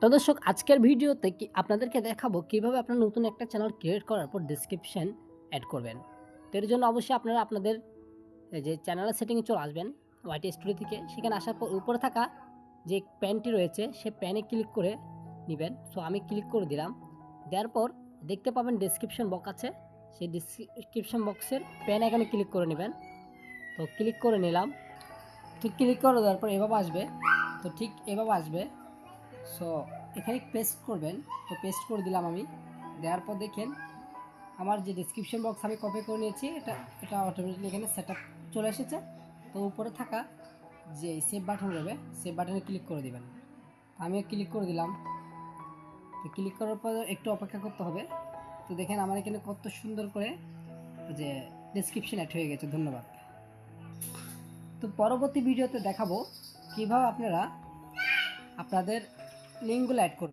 তো দর্শক আজকের ভিডিওতে আপনাদেরকে দেখাবো কিভাবে আপনার নতুন একটা চ্যানেল ক্রিয়েট করার পর ডেসক্রিপশন অ্যাড করবেন। তো এর জন্য অবশ্যই আপনারা আপনাদের এই যে চ্যানেলের সেটিংয়ে চলে আসবেন ওয়াইটি স্টুডিও থেকে। সেখানে আসার পর উপরে থাকা যে প্যানটি রয়েছে সে প্যানে ক্লিক করে নেবেন। সো আমি ক্লিক করে দিলাম। দেওয়ার পর দেখতে পাবেন ডেসক্রিপশন বক্স আছে, সেই ডেসক্রিপশন বক্সের প্যান এখানে ক্লিক করে নেবেন। তো ক্লিক করে নিলাম। ঠিক ক্লিক করে দেওয়ার পর এভাবে আসবে। তো ঠিক এভাবে আসবে। সো এখানে পেস্ট করবেন। তো পেস্ট করে দিলাম আমি। দেওয়ার পর দেখেন আমার যে ডেসক্রিপশন বক্স আমি কপি করে নিয়েছি এটা অটোমেটিকলি এখানে সেট আপ চলে এসেছে। তো উপরে থাকা যে সেভ বাটন রয়েছে সেভ বাটনে ক্লিক করে দেবেন। আমিও ক্লিক করে দিলাম। তো ক্লিক করার পর একটু অপেক্ষা করতে হবে। তো দেখেন আমার এখানে কত সুন্দর করে যে ডেসক্রিপশন অ্যাড হয়ে গেছে। ধন্যবাদ। তো পরবর্তী ভিডিওতে দেখাবো কীভাবে আপনারা আপনাদের লিঙ্কগুলো অ্যাড করবেন।